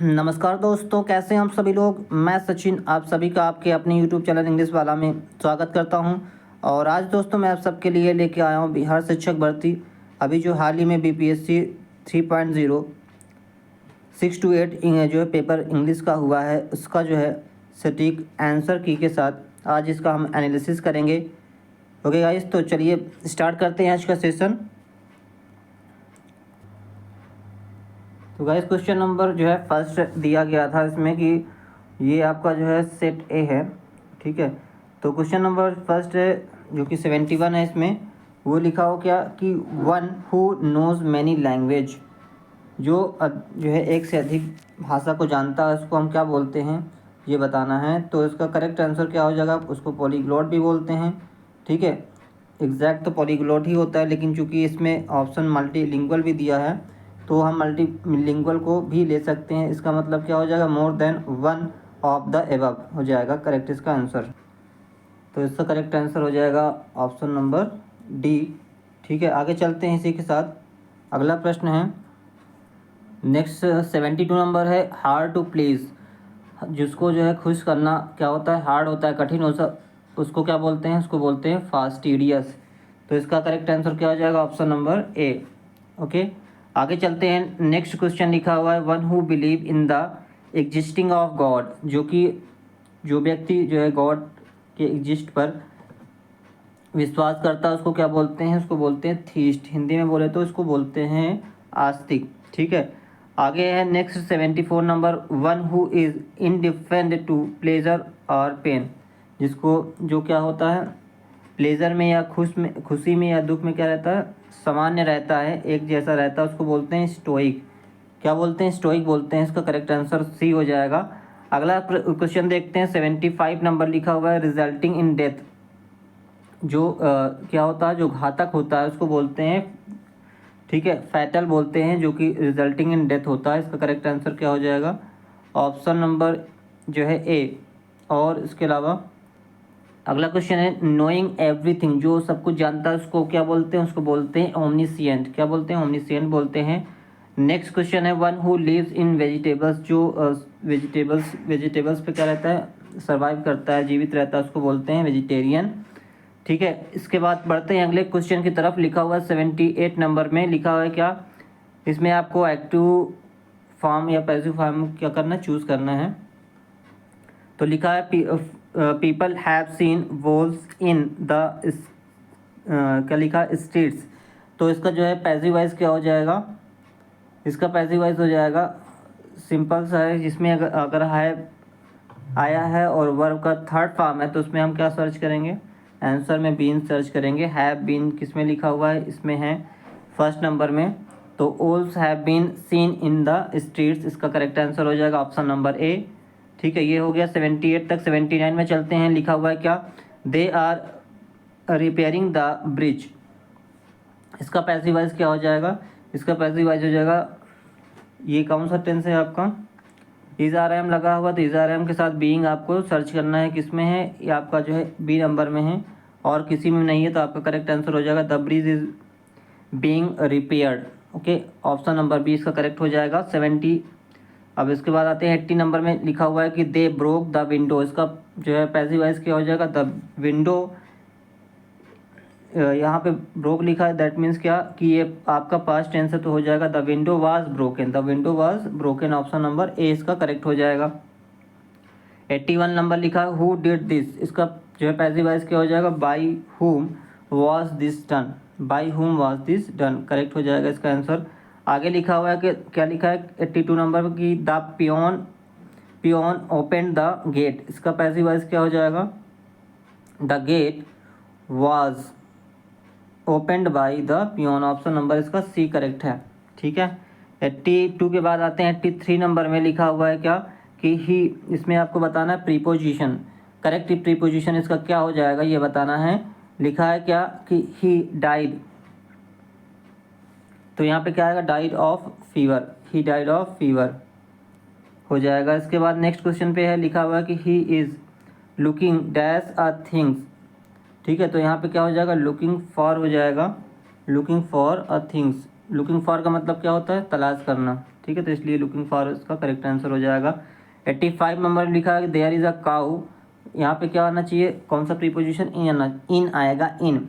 नमस्कार दोस्तों, कैसे हैं आप सभी लोग। मैं सचिन आप सभी का आपके अपने यूट्यूब चैनल इंग्लिश वाला में स्वागत करता हूं। और आज दोस्तों मैं आप सबके लिए लेके आया हूं बिहार शिक्षक भर्ती। अभी जो हाल ही में बीपीएससी 3.0 6 to 8 जो है पेपर इंग्लिश का हुआ है, उसका जो है सटीक आंसर की के साथ आज इसका हम एनालिसिस करेंगे। ओके गाइस, तो चलिए स्टार्ट करते हैं आज का सेशन। तो गाइस क्वेश्चन नंबर जो है फर्स्ट दिया गया था इसमें कि ये आपका जो है सेट ए है, ठीक है। तो क्वेश्चन नंबर फर्स्ट है जो कि 71 है, इसमें वो लिखा हो क्या कि one who nose many language, जो है एक से अधिक भाषा को जानता है, उसको हम क्या बोलते हैं ये बताना है। तो इसका करेक्ट आंसर क्या हो जाएगा, उसको पॉलीग्लॉट भी बोलते हैं, ठीक है। एग्जैक्ट तो पॉलीग्लॉट ही होता है, लेकिन चूंकि इसमें ऑप्शन मल्टीलिंगुअल भी दिया है तो हम मल्टीलिंगुअल को भी ले सकते हैं। इसका मतलब क्या हो जाएगा, more than one of the above हो जाएगा करेक्ट इसका आंसर। तो इसका करेक्ट आंसर हो जाएगा ऑप्शन नंबर डी, ठीक है। आगे चलते हैं इसी के साथ। अगला प्रश्न है नेक्स्ट 72 नंबर है हार्ड टू प्लीज़, जिसको जो है खुश करना क्या होता है, हार्ड होता है, कठिन होता, उसको क्या बोलते हैं, उसको बोलते हैं फास्टिडियस। तो इसका करेक्ट आंसर क्या हो जाएगा, ऑप्शन नंबर ए। ओके, आगे चलते हैं। नेक्स्ट क्वेश्चन लिखा हुआ है one who believe in the existing of God, जो व्यक्ति जो है गॉड के एग्जिस्ट पर विश्वास करता है उसको क्या बोलते हैं, उसको बोलते हैं थीस्ट। हिंदी में बोले तो इसको बोलते हैं आस्तिक, ठीक है। आगे है next 74 number one who is indifferent to pleasure और पेन, जिसको जो क्या होता है प्लेजर में या खुशी में या दुख में क्या रहता है, सामान्य रहता है, एक जैसा रहता है, उसको बोलते हैं स्टोइक। क्या बोलते हैं, स्टोइक बोलते हैं। इसका करेक्ट आंसर सी हो जाएगा। अगला क्वेश्चन देखते हैं 75 नंबर लिखा हुआ है रिजल्टिंग इन डेथ, जो क्या होता है, जो घातक होता है उसको बोलते हैं, ठीक है, फैटल बोलते हैं, जो कि रिजल्टिंग इन डेथ होता है। इसका करेक्ट आंसर क्या हो जाएगा, ऑप्शन नंबर जो है ए। और इसके अलावा अगला क्वेश्चन है नोइंग एवरीथिंग, जो सब कुछ जानता है उसको क्या बोलते हैं, उसको बोलते हैं ओमनिसिएंट। क्या बोलते हैं, ओमनिसिएंट बोलते हैं। नेक्स्ट क्वेश्चन है one who lives in vegetables, जो वेजिटेबल्स पे क्या रहता है, सर्वाइव करता है, जीवित रहता है, उसको बोलते हैं वेजिटेरियन, ठीक है। इसके बाद बढ़ते हैं अगले क्वेश्चन की तरफ। लिखा हुआ है 78 नंबर में लिखा हुआ है क्या, इसमें आपको एक्टिव फॉर्म या पैसिव फॉर्म क्या करना, चूज़ करना है। तो लिखा है people have seen walls in the क्या लिखा स्ट्रीट्स। तो इसका जो है पैसिव वॉइस क्या हो जाएगा, इसका पैसिव वॉइस हो जाएगा सिंपल सा है, जिसमें अगर है आया है और वर्ब का थर्ड फॉर्म है तो उसमें हम क्या सर्च करेंगे, आंसर में बीन सर्च करेंगे। हैव बीन किस में लिखा हुआ है, इसमें है फर्स्ट नंबर में। तो owls have been seen in the streets, इसका करेक्ट आंसर हो जाएगा ऑप्शन नंबर ए, ठीक है। ये हो गया 78 तक। 79 में चलते हैं। लिखा हुआ है क्या, they are repairing the bridge, इसका पैसिव वॉइस क्या हो जाएगा, इसका पैसिव वॉइस हो जाएगा, ये कौन सा टेंस है आपका, इज आर एम लगा हुआ, तो इज आर एम के साथ बीइंग आपको सर्च करना है, किस में है, ये आपका जो है बी नंबर में है, और किसी में नहीं है तो आपका करेक्ट आंसर हो जाएगा the bridge is being repaired. Okay, option number B इसका करेक्ट हो जाएगा 70। अब इसके बाद आते हैं 80 नंबर में लिखा हुआ है कि दे ब्रोक द विंडो, इसका जो है पैसिव वॉइस क्या हो जाएगा, द विंडो। यहाँ पे ब्रोक लिखा है, दैट मीन्स क्या कि ये आपका पास्ट टेंस है, तो हो जाएगा the window was broken, the window was broken, option number ए इसका करेक्ट हो जाएगा। 81 नंबर लिखा है हु डिड दिस, इसका जो है पैसिव वॉइस क्या हो जाएगा, बाई हुम वाज दिस डन, बाई हुम वाज दिस डन, करेक्ट हो जाएगा इसका आंसर। आगे लिखा हुआ है कि क्या लिखा है 82 नंबर पर कि the peon open the gate, इसका पैसिव वॉइस क्या हो जाएगा, the gate was opened by the peon, option number इसका सी करेक्ट है, ठीक है। 82 के बाद आते हैं 83 नंबर में लिखा हुआ है क्या कि ही, इसमें आपको बताना है प्रीपोजिशन, करेक्ट प्रीपोजिशन इसका क्या हो जाएगा ये बताना है। लिखा है क्या कि ही डाइड, तो यहाँ पे क्या आएगा, died of fever, he died of fever हो जाएगा। इसके बाद नेक्स्ट क्वेश्चन पे है लिखा हुआ है कि he is looking dash a things, ठीक है। तो यहाँ पे क्या हो जाएगा, लुकिंग फॉर हो जाएगा, looking for a things, looking for का मतलब क्या होता है, तलाश करना, ठीक है, तो इसलिए लुकिंग फॉर इसका करेक्ट आंसर हो जाएगा। 85 नंबर लिखा है देयर इज़ अ काऊ, यहाँ पे क्या आना चाहिए, कौन सा प्रीपोजिशन, इन आएगा, इन,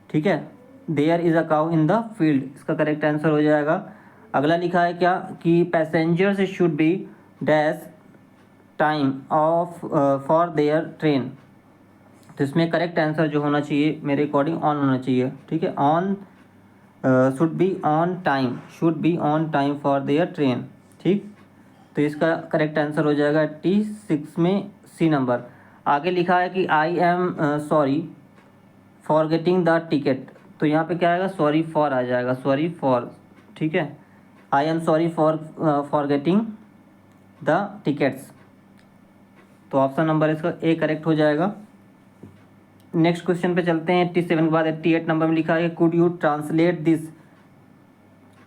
ठीक है, there is a cow in the field, इसका करेक्ट आंसर हो जाएगा। अगला लिखा है क्या कि passengers should be dash time off for their train, तो इसमें करेक्ट आंसर जो होना चाहिए मेरे अकॉर्डिंग ऑन होना चाहिए, ठीक है, on, should be on time, should be on time for their train, ठीक, तो इसका करेक्ट आंसर हो जाएगा 86 में सी नंबर। आगे लिखा है कि I am sorry for getting the ticket, तो यहाँ पे क्या आएगा, सॉरी फॉर आ जाएगा, सॉरी फॉर, ठीक है, I am sorry for getting the tickets, तो ऑप्शन नंबर इसका ए करेक्ट हो जाएगा। नेक्स्ट क्वेश्चन पे चलते हैं। 87 के बाद 88 नंबर में लिखा है could you translate this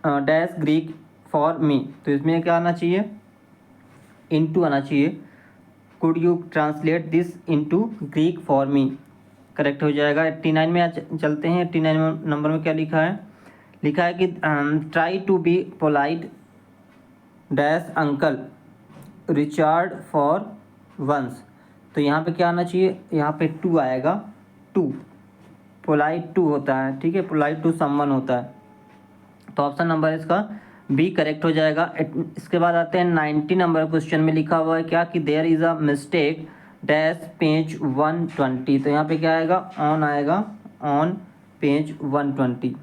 dash Greek for me, तो इसमें क्या आना चाहिए, इनटू आना चाहिए, could you translate this into Greek for me, correct हो जाएगा। 89 में चलते हैं। 89 नंबर में क्या लिखा है, लिखा है कि try to be polite dash uncle Richard for once, तो यहाँ पे क्या आना चाहिए, यहाँ पे टू आएगा, टू, पोलाइट टू होता है, ठीक है, पोलाइट टू समवन होता है, तो ऑप्शन नंबर इसका बी करेक्ट हो जाएगा। इसके बाद आते हैं 90 नंबर क्वेश्चन में लिखा हुआ है क्या कि there is a mistake dash page 120, तो यहाँ पे क्या आएगा, ऑन आएगा, ऑन पेज 120,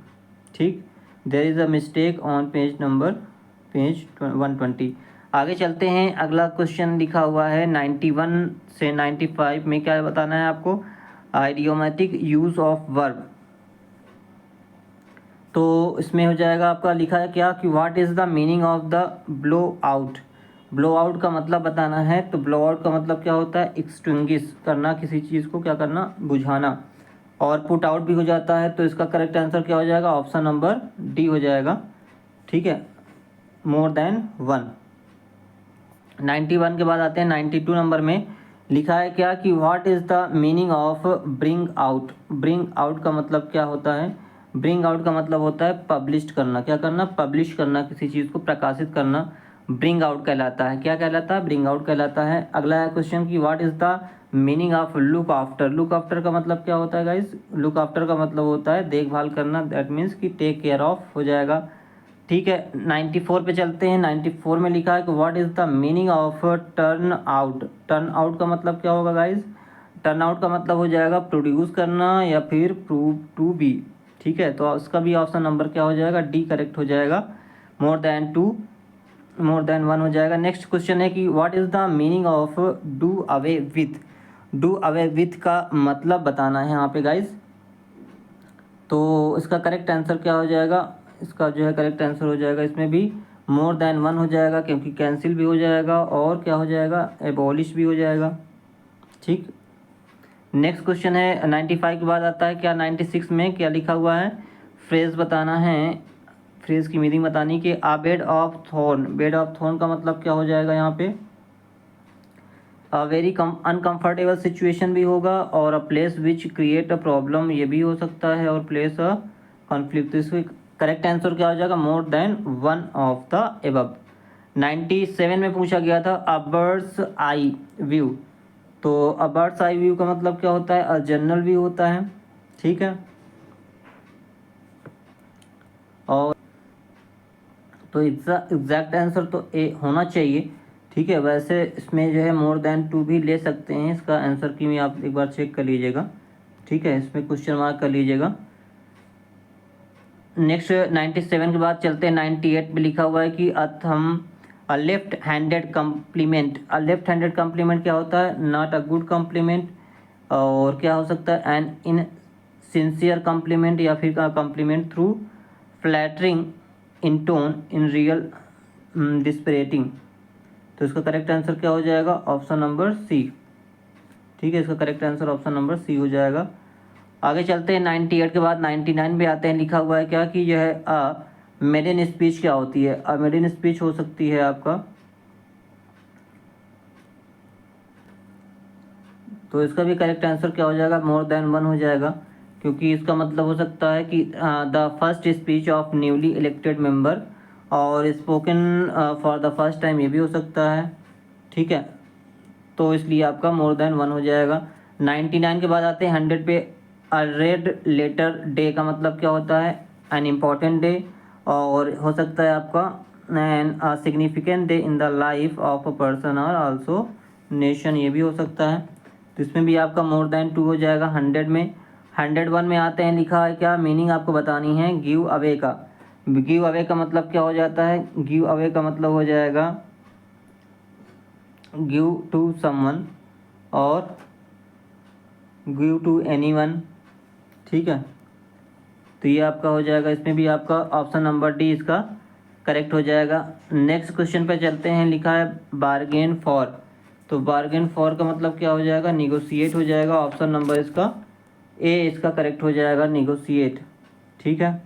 ठीक, there is a mistake on page number page 120। आगे चलते हैं। अगला क्वेश्चन लिखा हुआ है 91 से 95 में, क्या बताना है आपको, आइडियोमेटिक यूज़ ऑफ वर्ब, तो इसमें हो जाएगा आपका, लिखा है क्या कि what is the meaning of the blow out, blow out का मतलब बताना है, तो ब्लो आउट का मतलब क्या होता है, एक्सटिंग्विश करना, किसी चीज़ को क्या करना, बुझाना, और पुट आउट भी हो जाता है, तो इसका करेक्ट आंसर क्या हो जाएगा, ऑप्शन नंबर डी हो जाएगा, ठीक है, मोर देन वन। 91 के बाद आते हैं 92 नंबर में, लिखा है क्या कि what is the meaning of bring out, bring out का मतलब क्या होता है, ब्रिंग आउट का मतलब होता है पब्लिश करना, क्या करना, पब्लिश करना, किसी चीज़ को प्रकाशित करना, ब्रिंग आउट कहलाता है, क्या कहलाता है, ब्रिंग आउट कहलाता है। अगला है क्वेश्चन की what is the meaning of look after, look after का मतलब क्या होता है गाइस, लुक आफ्टर का मतलब होता है देखभाल करना, दैट मीन्स कि टेक केयर ऑफ हो जाएगा, ठीक है। 94 पे चलते हैं। 94 में लिखा है कि what is the meaning of turn out, turn out का मतलब क्या होगा गाइस, टर्न आउट का मतलब हो जाएगा प्रोड्यूस करना या फिर प्रूव टू बी, ठीक है, तो उसका भी ऑप्शन नंबर क्या हो जाएगा, डी करेक्ट हो जाएगा, more than two, more than one हो जाएगा। नेक्स्ट क्वेश्चन है कि what is the meaning of do away with, do away with का मतलब बताना है यहाँ पे गाइस, तो इसका करेक्ट आंसर क्या हो जाएगा, इसका जो है करेक्ट आंसर हो जाएगा इसमें भी मोर देन वन हो जाएगा, क्योंकि कैंसिल भी हो जाएगा और क्या हो जाएगा, एबॉलिश भी हो जाएगा, ठीक। नेक्स्ट क्वेश्चन है 95 के बाद आता है क्या, 96 में क्या लिखा हुआ है, फ्रेज बताना है, फ्रेज की मीनिंग बतानी कि a bed of thorn, bed of thorn का मतलब क्या हो जाएगा यहाँ पे, वेरी अनकम्फर्टेबल सिचुएशन भी होगा, और a place which create a problem ये भी हो सकता है, और प्लेस अ कॉन्फ्लिक्ट, तो इसका करेक्ट आंसर क्या हो जाएगा, more than one of the above. 97 में पूछा गया था अ बर्ड्स आई व्यू, तो अ बर्ड्स आई व्यू का मतलब क्या होता है, अ जनरल व्यू होता है, ठीक है, और तो एग्जैक्ट आंसर तो ए होना चाहिए, ठीक है। वैसे इसमें जो है मोर देन टू भी ले सकते हैं, इसका आंसर की भी आप एक बार चेक कर लीजिएगा, ठीक है, इसमें क्वेश्चन मार्क कर लीजिएगा। नेक्स्ट 97 के बाद चलते हैं 98 में लिखा हुआ है कि अ लेफ्ट हैंडेड कम्प्लीमेंट, अ लेफ्ट हैंडेड कम्प्लीमेंट क्या होता है, नॉट अ गुड कम्प्लीमेंट, और क्या हो सकता है, एन इन सिंसियर कम्प्लीमेंट, या फिर का compliment through flattering in tone in real disparaging, तो इसका करेक्ट आंसर क्या हो जाएगा, ऑप्शन नंबर सी, ठीक है, इसका correct answer option number C हो जाएगा। आगे चलते हैं 98 के बाद 99 पे आते हैं, लिखा हुआ है क्या कि यह अ मेडन स्पीच क्या होती है, अ मेडन स्पीच हो सकती है आपका, तो इसका भी करेक्ट आंसर क्या हो जाएगा, मोर देन वन हो जाएगा, क्योंकि इसका मतलब हो सकता है कि the first speech of newly elected member, और spoken for the first time ये भी हो सकता है, ठीक है। तो इसलिए आपका मोर देन वन हो जाएगा। 99 के बाद आते हैं 100 पे। अ रेड लेटर डे का मतलब क्या होता है? एन इम्पॉर्टेंट डे, और हो सकता है आपका an significant day in the life of a person और आल्सो नेशन, ये भी हो सकता है। तो इसमें भी आपका मोर देन टू हो जाएगा 100 में। 101 में आते हैं, लिखा है क्या, मीनिंग आपको बतानी है गिव अवे का। गिव अवे का मतलब क्या हो जाता है? गिव अवे का मतलब हो जाएगा गिव टू समवन और गिव टू एनीवन, ठीक है। तो ये आपका हो जाएगा, इसमें भी आपका ऑप्शन नंबर डी इसका करेक्ट हो जाएगा। नेक्स्ट क्वेश्चन पे चलते हैं, लिखा है बार्गेन फॉर। तो बार्गेन फॉर का मतलब क्या हो जाएगा? निगोशिएट हो जाएगा। ऑप्शन नंबर इसका ए इसका करेक्ट हो जाएगा, निगोशिएट, ठीक है।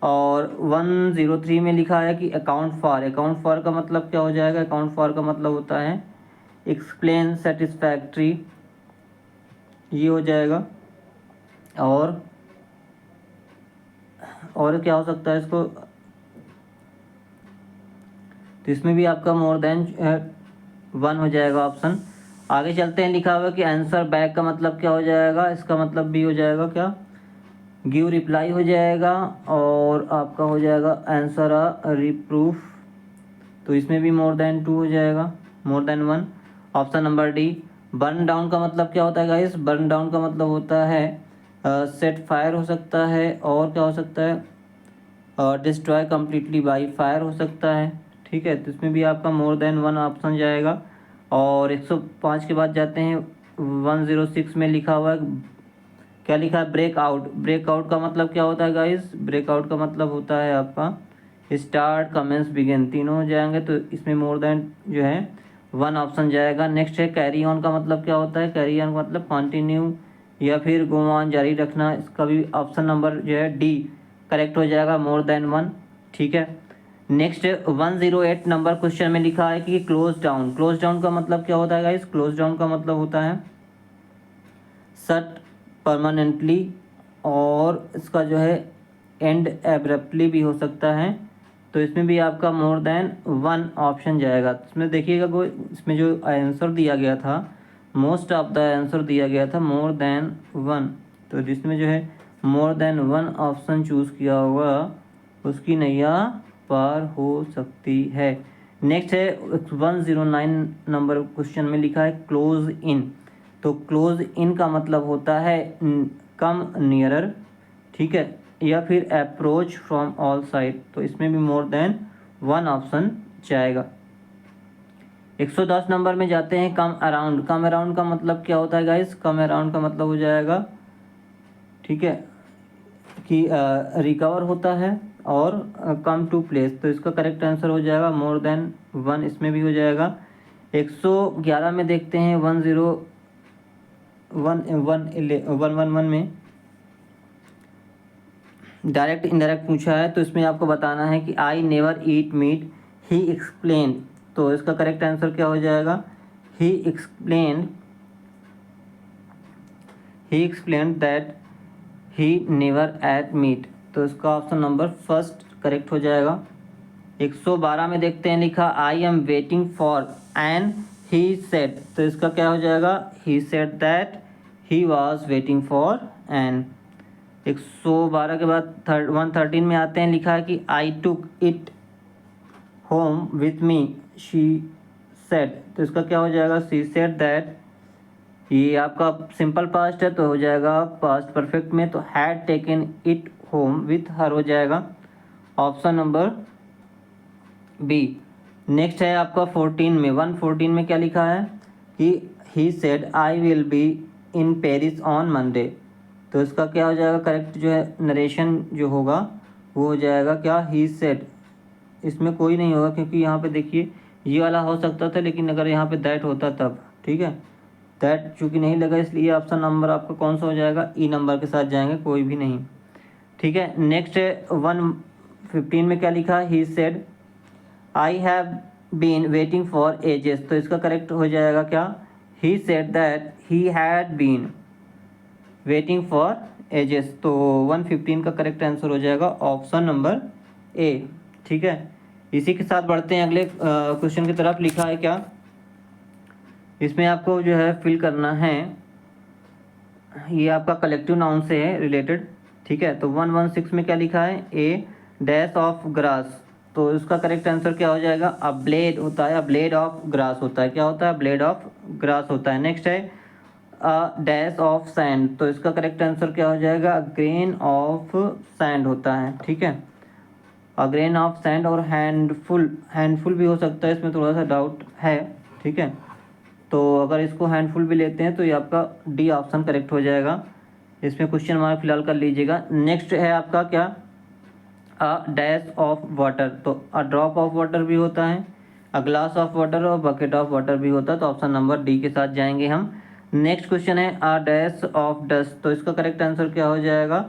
और 103 में लिखा है कि अकाउंट फॉर। अकाउंट फॉर का मतलब क्या हो जाएगा? अकाउंट फॉर का मतलब होता है एक्सप्लेन सेटिस्फैक्ट्री, ये हो जाएगा। और क्या हो सकता है इसको? तो इसमें भी आपका मोर देन वन हो जाएगा ऑप्शन। आगे चलते हैं, लिखा हुआ कि आंसर बैक का मतलब क्या हो जाएगा? इसका मतलब भी हो जाएगा क्या? गिव रिप्लाई हो जाएगा, और आपका हो जाएगा आंसर रिप्रूफ। तो इसमें भी मोर देन टू हो जाएगा, more than one. Option number D. Burn down का मतलब क्या होता है गाइस? बर्न डाउन का मतलब होता है सेट फायर हो सकता है, और क्या हो सकता है डिस्ट्रॉय कम्प्लीटली बाई फायर हो सकता है, ठीक है। तो इसमें भी आपका मोर देन वन ऑप्शन जाएगा। और 105 के बाद जाते हैं 106 में, लिखा हुआ है क्या, लिखा है ब्रेकआउट। ब्रेकआउट का मतलब क्या होता है गाइस? ब्रेकआउट का मतलब होता है आपका स्टार्ट, कमेंस, बिगिन, तीनों हो जाएंगे। तो इसमें मोर देन जो है वन ऑप्शन जाएगा। नेक्स्ट है कैरी ऑन का मतलब क्या होता है? कैरी ऑन का मतलब कंटिन्यू या फिर गो ऑन, जारी रखना। इसका भी ऑप्शन नंबर जो है डी करेक्ट हो जाएगा, मोर देन वन, ठीक है। नेक्स्ट 108 नंबर क्वेश्चन में लिखा है कि क्लोज डाउन। क्लोज डाउन का मतलब क्या होता है गाइस? क्लोज डाउन का मतलब होता है शट परमानेंटली, और इसका जो है एंड एब्रप्टली भी हो सकता है। तो इसमें भी आपका मोर देन वन ऑप्शन जाएगा। तो इसमें देखिएगा कोई, इसमें जो आंसर दिया गया था, मोस्ट ऑफ द आंसर दिया गया था मोर देन वन। तो जिसमें जो है more than one option choose किया होगा उसकी नैया पार हो सकती है। नेक्स्ट है 109 नंबर क्वेश्चन में लिखा है क्लोज इन। तो क्लोज इन का मतलब होता है कम नियरर, ठीक है, या फिर अप्रोच फ्रॉम ऑल साइड। तो इसमें भी मोर देन वन ऑप्शन जाएगा। 110 नंबर में जाते हैं, कम अराउंड। कम अराउंड का मतलब क्या होता है गाइस? कम अराउंड का मतलब हो जाएगा, ठीक है, कि रिकवर होता है, और कम टू प्लेस। तो इसका करेक्ट आंसर हो जाएगा मोर देन वन, इसमें भी हो जाएगा। 111 में देखते हैं 111 में डायरेक्ट इनडायरेक्ट पूछा है। तो इसमें आपको बताना है कि I never eat meat, he explain. तो इसका करेक्ट आंसर क्या हो जाएगा? He explain that he never ate meat. तो इसका ऑप्शन नंबर फर्स्ट करेक्ट हो जाएगा। 112 में देखते हैं, लिखा I am waiting for and he said. तो इसका क्या हो जाएगा? He said that he was waiting for an. 112 के बाद 113 में आते हैं, लिखा है कि I took it home with me, she said. तो इसका क्या हो जाएगा? She said that. ये आपका सिंपल पास्ट है तो हो जाएगा पास्ट परफेक्ट में, तो had taken it home with her हो जाएगा, ऑप्शन नंबर बी। नेक्स्ट है आपका 14 में, 114 में क्या लिखा है कि ही said I will be in Paris on Monday. तो इसका क्या हो जाएगा? करेक्ट जो है नरेशन जो होगा वो हो जाएगा क्या, ही सेड। इसमें कोई नहीं होगा क्योंकि यहाँ पे देखिए ये वाला हो सकता था, लेकिन अगर यहाँ पे दैट होता तब, ठीक है। दैट चूँकि नहीं लगा इसलिए ऑप्शन नंबर आपका कौन सा हो जाएगा? ई नंबर के साथ जाएंगे, कोई भी नहीं, ठीक है। नेक्स्ट 115 में क्या लिखा है? He said I have been waiting for ages. तो इसका करेक्ट हो जाएगा क्या? He said that he had been waiting for ages. तो 115 का करेक्ट आंसर हो जाएगा ऑप्शन नंबर ए। ठीक है, इसी के साथ बढ़ते हैं अगले क्वेश्चन की तरफ। लिखा है क्या इसमें आपको जो है फिल करना है, ये आपका कलेक्टिव नाउन से है रिलेटेड। ठीक है, तो 116 में क्या लिखा है, ए डैश ऑफ ग्रास। तो इसका करेक्ट आंसर क्या हो जाएगा, अ ब्लेड होता है, अ ब्लेड ऑफ ग्रास होता है, क्या होता है, ब्लेड ऑफ ग्रास होता है। नेक्स्ट है अ डैश ऑफ सैंड। तो इसका करेक्ट आंसर क्या हो जाएगा, अ ग्रेन ऑफ सैंड होता है। ठीक है, अ ग्रेन ऑफ सैंड। और हैंडफुल, हैंडफुल भी हो सकता है, इसमें थोड़ा सा डाउट है। ठीक है, तो अगर इसको हैंडफुल भी लेते हैं तो ये आपका डी ऑप्शन करेक्ट हो जाएगा। इसमें क्वेश्चन मार्क फिलहाल कर लीजिएगा। नेक्स्ट है आपका क्या, अ डैश ऑफ वाटर। तो अ ड्रॉप ऑफ वाटर भी होता है, अ ग्लास ऑफ वाटर और बकेट ऑफ वाटर भी होता है। तो ऑप्शन नंबर डी के साथ जाएंगे हम। नेक्स्ट क्वेश्चन है अ डैश ऑफ डस्ट। तो इसका करेक्ट आंसर क्या हो जाएगा,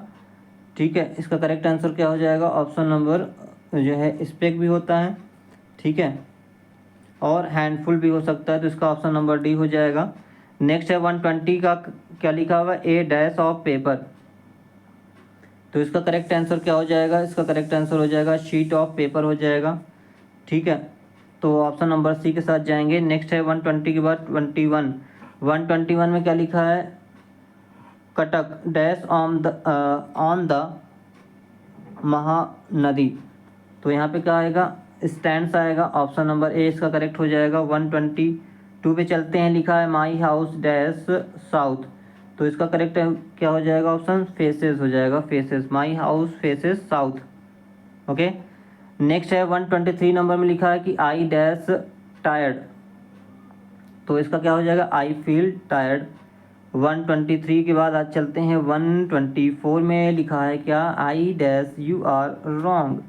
ठीक है, इसका करेक्ट आंसर क्या हो जाएगा, ऑप्शन नंबर जो है स्पेक भी होता है। ठीक है, और हैंडफुल भी हो सकता है, तो इसका ऑप्शन नंबर डी हो जाएगा। नेक्स्ट है 120 का क्या लिखा हुआ, ए डैश ऑफ पेपर। तो इसका करेक्ट आंसर क्या हो जाएगा, इसका करेक्ट आंसर हो जाएगा शीट ऑफ पेपर हो जाएगा। ठीक है, तो ऑप्शन नंबर सी के साथ जाएंगे। नेक्स्ट है 120 के बाद 21। 121 में क्या लिखा है, Cuttack dash on the Mahanadi. तो यहाँ पे क्या आएगा, स्टैंड्स आएगा। ऑप्शन नंबर ए इसका करेक्ट हो जाएगा। 122 पे चलते हैं। लिखा है माई हाउस डैश साउथ। तो इसका करेक्ट क्या हो जाएगा, ऑप्शन फेसेस हो जाएगा, faces, my house faces south. Okay, next है 123 नंबर में लिखा है कि आई डैश टायर्ड। तो इसका क्या हो जाएगा, आई फील टायर्ड। 123 के बाद आज चलते हैं 124 में। लिखा है क्या, I dash you are wrong.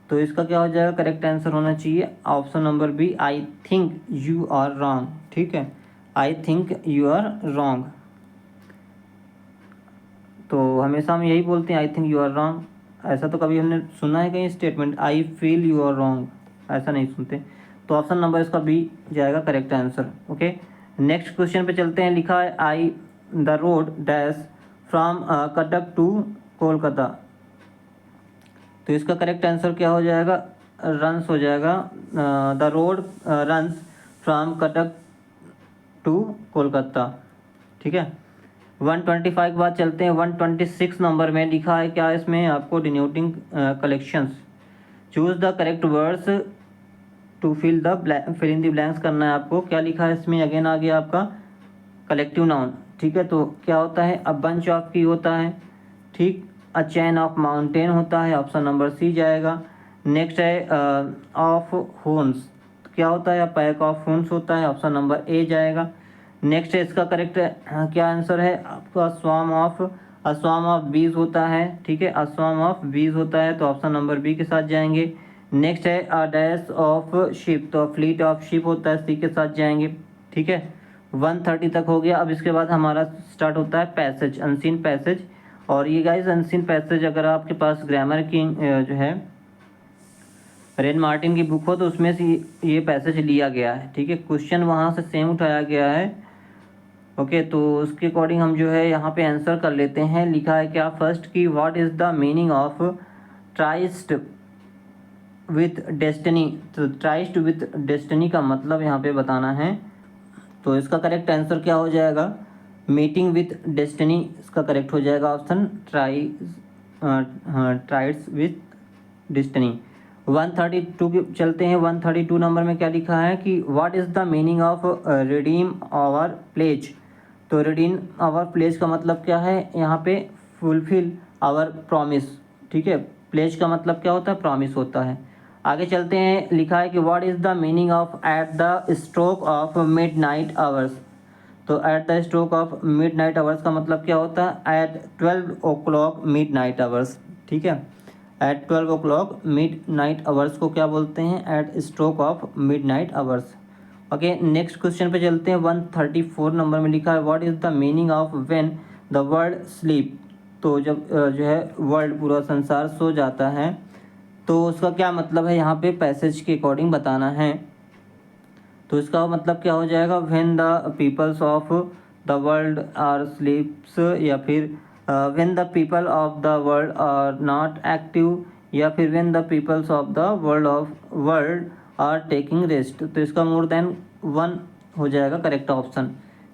तो इसका क्या हो जाएगा, करेक्ट आंसर होना चाहिए option number B, I think you are wrong. ठीक है, I think you are wrong. तो हमेशा हम यही बोलते हैं, I think you are wrong. ऐसा तो कभी हमने सुना है कहीं statement, I feel you are wrong, ऐसा नहीं सुनते। तो ऑप्शन नंबर इसका बी जाएगा correct answer. Okay, next question पे चलते हैं। लिखा है I the road dash from Cuttack to Kolkata. तो इसका करेक्ट आंसर क्या हो जाएगा, रंस हो जाएगा। The road runs from Cuttack to Kolkata. ठीक है, 125 के बाद चलते हैं 126 नंबर में। लिखा है क्या इसमें आपको, denoting collections, choose the correct words to fill in the blanks करना है आपको। क्या लिखा है इसमें, अगेन आ गया आपका कलेक्टिव नाउन। ठीक है, तो क्या होता है, अ बंच ऑफ की होता है। ठीक, अ चैन ऑफ माउंटेन होता है, ऑप्शन नंबर सी जाएगा। नेक्स्ट है ऑफ हॉर्न्स। क्या होता है, अ पैक ऑफ हॉर्न्स होता है, ऑप्शन नंबर ए जाएगा। नेक्स्ट है इसका करेक्ट क्या आंसर है आपका, अस्वाम ऑफ बीज होता है। ठीक है, अस्वाम ऑफ बीज होता है, तो ऑप्शन नंबर बी के साथ जाएंगे। नेक्स्ट है अ डैश ऑफ शिप। तो फ्लीट ऑफ शिप होता है, सी के साथ जाएंगे। ठीक है, 130 तक हो गया। अब इसके बाद हमारा स्टार्ट होता है पैसेज, अनसीन पैसेज। और ये गाइस अनसीन पैसेज अगर आपके पास ग्रामर की जो है रेन मार्टिन की बुक हो तो उसमें से ये पैसेज लिया गया है। ठीक है, क्वेश्चन वहाँ से सेम उठाया गया है। ओके, तो उसके अकॉर्डिंग हम जो है यहाँ पे आंसर कर लेते हैं। लिखा है क्या, फर्स्ट की what is the meaning of tryst with destiny. तो ट्राइस्ट विथ डेस्टिनी का मतलब यहाँ पे बताना है। तो इसका करेक्ट आंसर क्या हो जाएगा, मीटिंग विथ डेस्टिनी इसका करेक्ट हो जाएगा ऑप्शन ट्राइड्स विथ डेस्टिनी। 132 के चलते हैं। 132 नंबर में क्या लिखा है कि what is the meaning of redeem our pledge. तो रिडीम आवर प्लेज का मतलब क्या है, यहाँ पे फुलफिल आवर प्रॉमिस। ठीक है, प्लेज का मतलब क्या होता है, प्रॉमिस होता है। आगे चलते हैं। लिखा है कि what is the meaning of at the stroke of midnight hours. तो at the stroke of midnight hours का मतलब क्या होता है, at 12 o'clock midnight hours. ठीक है, at 12 o'clock midnight hours को क्या बोलते हैं, at stroke of midnight hours. Okay, next question पे चलते हैं। 134 नंबर में लिखा है what is the meaning of when the world sleep. तो जब जो है वर्ल्ड पूरा संसार सो जाता है, तो उसका क्या मतलब है, यहाँ पे पैसेज के अकॉर्डिंग बताना है। तो इसका मतलब क्या हो जाएगा, when the peoples of the world are sleeps, या फिर when the people of the world are not active, या फिर when the peoples of the world are taking rest. तो इसका मोर देन वन हो जाएगा करेक्ट ऑप्शन।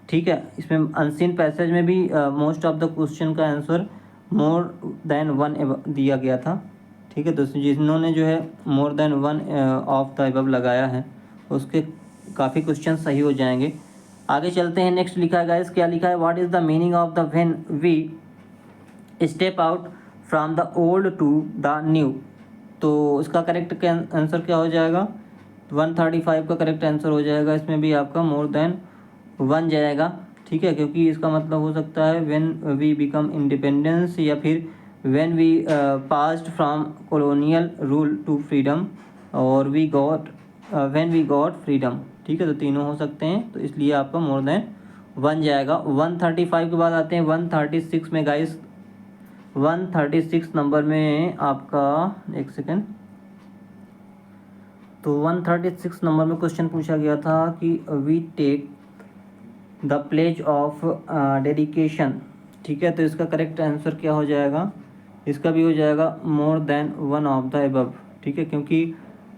ठीक है, इसमें अनसीन पैसेज में भी मोस्ट ऑफ द क्वेश्चन का आंसर मोर देन वन दिया गया था। ठीक है, तो जिन्होंने जो है more than one of the above लगाया है उसके काफ़ी क्वेश्चन सही हो जाएंगे। आगे चलते हैं, नेक्स्ट लिखा है गाइस, क्या लिखा है, what is the meaning of the when we step out from the old to the new. तो इसका करेक्ट आंसर क्या हो जाएगा, 135 का करेक्ट आंसर हो जाएगा। इसमें भी आपका मोर देन वन जाएगा। ठीक है, क्योंकि इसका मतलब हो सकता है व्हेन वी बिकम इंडिपेंडेंस, या फिर when we passed from colonial rule to freedom, और we got when we got freedom. ठीक है, तो तीनों हो सकते हैं, तो इसलिए आपका मोर देन वन जाएगा। 135 के बाद आते हैं 136 में गाइस। 136 नंबर में आपका, एक सेकेंड, तो 136 नंबर में क्वेश्चन पूछा गया था कि we take the pledge of dedication. ठीक है, तो इसका करेक्ट आंसर क्या हो जाएगा, इसका भी हो जाएगा more than one of the above. ठीक है, क्योंकि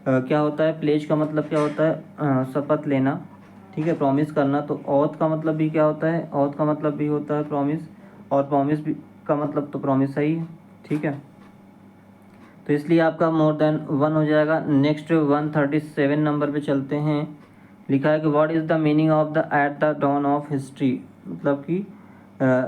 क्या होता है, प्लेज का मतलब क्या होता है, शपथ लेना। ठीक है, प्रॉमिस करना। तो ऑथ का मतलब भी क्या होता है, ऑथ का मतलब भी होता है प्रॉमिस, और प्रॉमिस भी का मतलब तो प्रॉमिस है ही। ठीक है, तो इसलिए आपका मोर देन वन हो जाएगा। नेक्स्ट 137 नंबर पे चलते हैं। लिखा है कि what is the meaning of the at the dawn of history. मतलब कि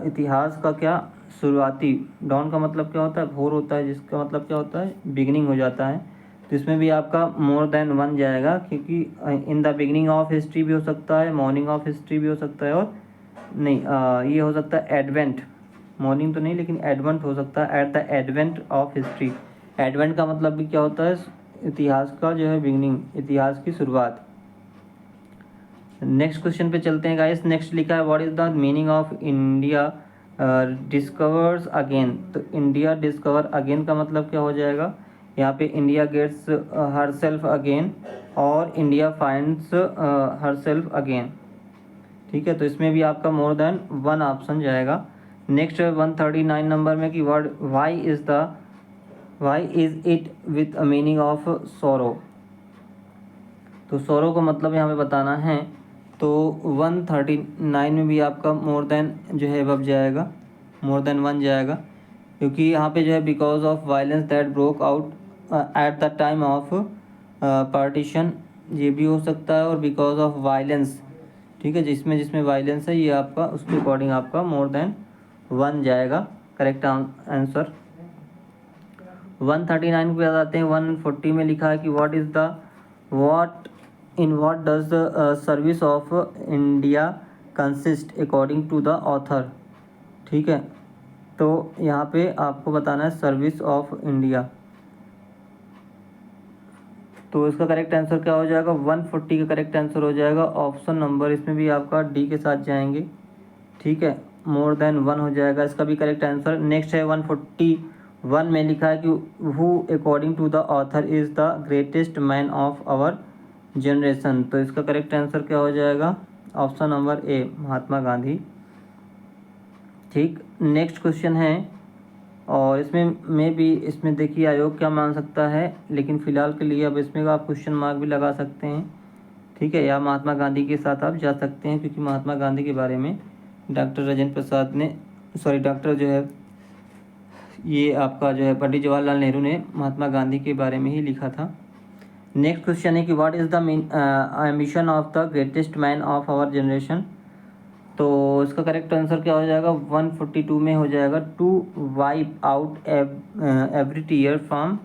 इतिहास का क्या शुरुआती, डॉन का मतलब क्या होता है, भोर होता है, जिसका मतलब क्या होता है, बिगिनिंग हो जाता है। तो इसमें भी आपका मोर देन वन जाएगा, क्योंकि in the beginning of history भी हो सकता है, मॉर्निंग ऑफ हिस्ट्री भी हो सकता है, और नहीं ये हो सकता है एडवेंट, मॉर्निंग तो नहीं लेकिन एडवेंट हो सकता है, at the advent of history. Advent का मतलब भी क्या होता है, इतिहास का जो है बिगिनिंग, इतिहास की शुरुआत। नेक्स्ट क्वेश्चन पे चलते हैं गाइस। नेक्स्ट लिखा है what is the meaning of India discovers again. तो इंडिया डिस्कवर अगेन का मतलब क्या हो जाएगा, यहाँ पे India gets herself again, और India finds herself again. ठीक है, तो इसमें भी आपका मोर देन वन ऑप्शन जाएगा। नेक्स्ट 139 नंबर में कि word why is it with a meaning of sorrow. तो सोरो का मतलब यहाँ पे बताना है। तो 139 में भी आपका मोर देन जो है अब जाएगा, मोर देन वन जाएगा, क्योंकि यहाँ पे जो है because of violence that broke out at the time of partition, ये भी हो सकता है, और बिकॉज ऑफ वायलेंस। ठीक है, जिसमें जिसमें वायलेंस है, ये आपका उसके अकॉर्डिंग आपका मोर देन वन जाएगा करेक्ट आंसर। 139 पे आते हैं। 140 में लिखा है कि what is the what in what does the service of India consist according to the author. ठीक है, तो यहाँ पे आपको बताना है सर्विस ऑफ इंडिया। तो इसका करेक्ट आंसर क्या हो जाएगा, 140 का करेक्ट आंसर हो जाएगा ऑप्शन नंबर, इसमें भी आपका डी के साथ जाएंगे। ठीक है, मोर देन वन हो जाएगा इसका भी करेक्ट आंसर। नेक्स्ट है 141 में लिखा है कि who according to the author is the greatest man of our generation. तो इसका करेक्ट आंसर क्या हो जाएगा, option number A, Mahatma Gandhi. ठीक, नेक्स्ट क्वेश्चन है, और इसमें भी इसमें देखिए आयोग क्या मान सकता है, लेकिन फ़िलहाल के लिए अब इसमें आप क्वेश्चन मार्क भी लगा सकते हैं। ठीक है, या महात्मा गांधी के साथ आप जा सकते हैं, क्योंकि महात्मा गांधी के बारे में डॉक्टर राजेंद्र प्रसाद ने, सॉरी डॉक्टर जो है ये आपका जो है पंडित जवाहरलाल नेहरू ने महात्मा गांधी के बारे में ही लिखा था। नेक्स्ट क्वेश्चन है कि what is the ambition of the greatest man of our generation. तो इसका करेक्ट आंसर क्या हो जाएगा, 142 में हो जाएगा, to wipe out every tear from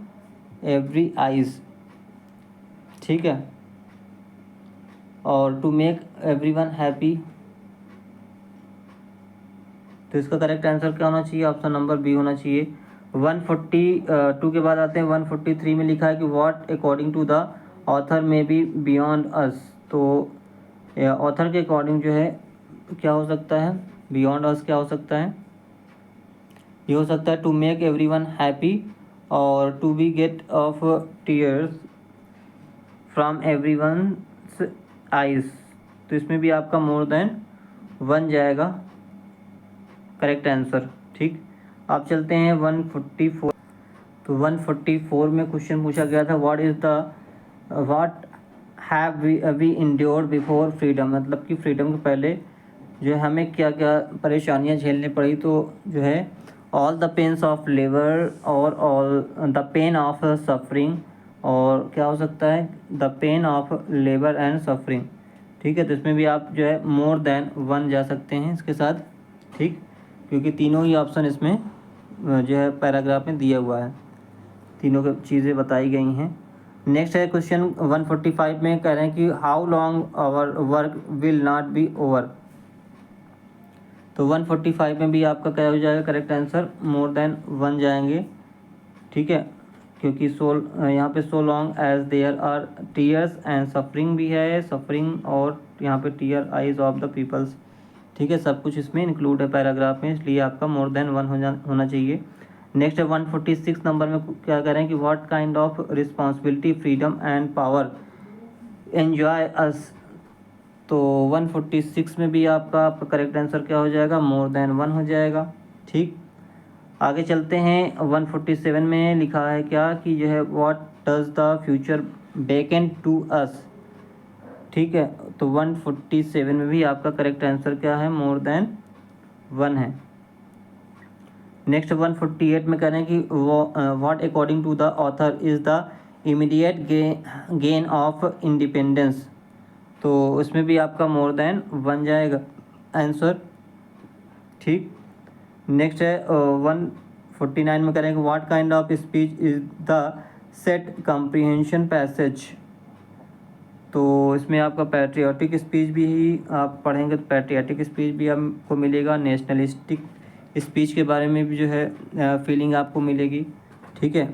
every eyes. ठीक है, और टू मेक एवरीवन हैप्पी। तो इसका करेक्ट आंसर क्या होना चाहिए, ऑप्शन नंबर बी होना चाहिए। 142 के बाद आते हैं 143 में लिखा है कि what according to the author may be beyond us. तो ऑथर के अकॉर्डिंग जो है क्या हो सकता है, बियॉन्ड अस क्या हो सकता है, ये हो सकता है टू मेक एवरीवन हैप्पी, और to be get off tears from everyone's eyes. तो इसमें भी आपका मोर देन वन जाएगा करेक्ट आंसर। ठीक, आप चलते हैं 144। तो 144 में क्वेश्चन पूछा गया था what have we endured before freedom, मतलब कि फ्रीडम के पहले जो है हमें क्या क्या परेशानियां झेलनी पड़ी। तो जो है all the pains of labour और all the pain of suffering, और क्या हो सकता है the pain of labour and suffering. ठीक है, तो इसमें भी आप जो है मोर देन वन जा सकते हैं इसके साथ, ठीक, क्योंकि तीनों ही ऑप्शन इसमें जो है पैराग्राफ में दिया हुआ है, तीनों की चीज़ें बताई गई हैं। नेक्स्ट है क्वेश्चन 145 में कह रहे हैं कि how long our work will not be over. तो 145 में भी आपका क्या हो जाएगा correct answer, more than one जाएंगे। ठीक है, क्योंकि यहाँ पे so long as there are tears and suffering भी है, सफरिंग और यहाँ पे tear eyes of the peoples. ठीक है, सब कुछ इसमें इंक्लूड है पैराग्राफ में, इसलिए आपका मोर देन वन होना चाहिए। नेक्स्ट है 146 नंबर में क्या कह रहे हैं कि what kind of responsibility freedom and power enjoy us. तो 146 में भी आपका करेक्ट आंसर क्या हो जाएगा, मोर देन वन हो जाएगा। ठीक, आगे चलते हैं 147 में लिखा है क्या कि जो है what does the future beckon to us. ठीक है, तो 147 में भी आपका करेक्ट आंसर क्या है, मोर देन वन है। नेक्स्ट 148 में कह रहे हैं कि what according to the author is the immediate gain of independence. तो उसमें भी आपका मोर देन वन जाएगा आंसर। ठीक, नेक्स्ट है 149 में करेंगे what kind of speech is the set comprehension passage. तो इसमें आपका पैट्रियाटिक स्पीच भी ही आप पढ़ेंगे, तो पैट्रियाटिक स्पीच भी आपको मिलेगा, नेशनलिस्टिक स्पीच के बारे में भी जो है फीलिंग आपको मिलेगी। ठीक है,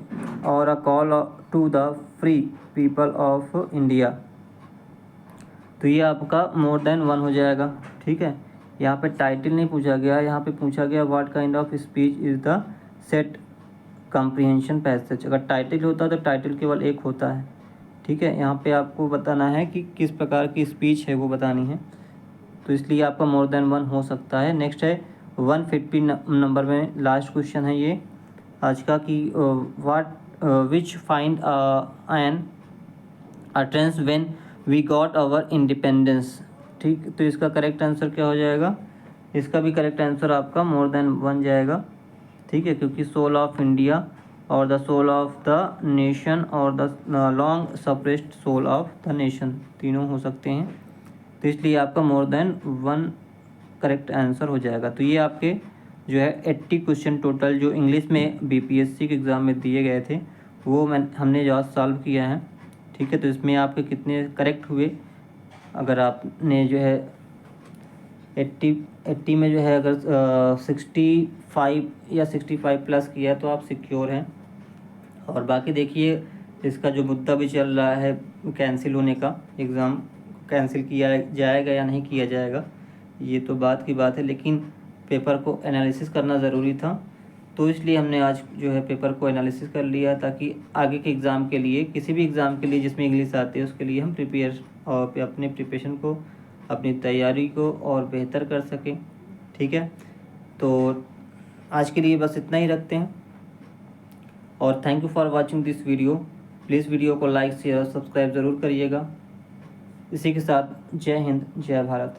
और a call to the free people of India. तो ये आपका मोर देन वन हो जाएगा। ठीक है, यहाँ पे टाइटल नहीं पूछा गया, यहाँ पे पूछा गया what kind of speech is the set comprehension passage. अगर टाइटल होता तो टाइटल केवल एक होता है। ठीक है, यहाँ पे आपको बताना है कि किस प्रकार की स्पीच है वो बतानी है, तो इसलिए आपका मोर देन वन हो सकता है। नेक्स्ट है 150 नंबर में लास्ट क्वेश्चन है ये आज का कि what which find an attends when we got our independence. ठीक, तो इसका करेक्ट आंसर क्या हो जाएगा, इसका भी करेक्ट आंसर आपका मोर देन वन जाएगा। ठीक है, क्योंकि सोल ऑफ इंडिया और the soul of the nation और the long suppressed soul of the nation तीनों हो सकते हैं, तो इसलिए आपका more than one correct answer हो जाएगा। तो ये आपके जो है 80 क्वेश्चन टोटल जो इंग्लिश में बीपीएससी के एग्ज़ाम में दिए गए थे वो हमने जो सॉल्व किया है। ठीक है, तो इसमें आपके कितने करेक्ट हुए, अगर आपने जो है 80 में जो है अगर 65 या 65 प्लस किया तो आप सिक्योर हैं। और बाकी देखिए इसका जो मुद्दा भी चल रहा है कैंसिल होने का, एग्ज़ाम कैंसिल किया जाएगा या नहीं किया जाएगा, ये तो बात की बात है, लेकिन पेपर को एनालिसिस करना ज़रूरी था, तो इसलिए हमने आज जो है पेपर को एनालिसिस कर लिया ताकि आगे के एग्ज़ाम के लिए, किसी भी एग्ज़ाम के लिए जिसमें इंग्लिश आती है उसके लिए हम प्रिपेयर और अपने प्रिपरेशन को, अपनी तैयारी को और बेहतर कर सकें। ठीक है, तो आज के लिए बस इतना ही रखते हैं और thank you for watching this video. Please video को लाइक शेयर और सब्सक्राइब ज़रूर करिएगा। इसी के साथ जय हिंद जय भारत।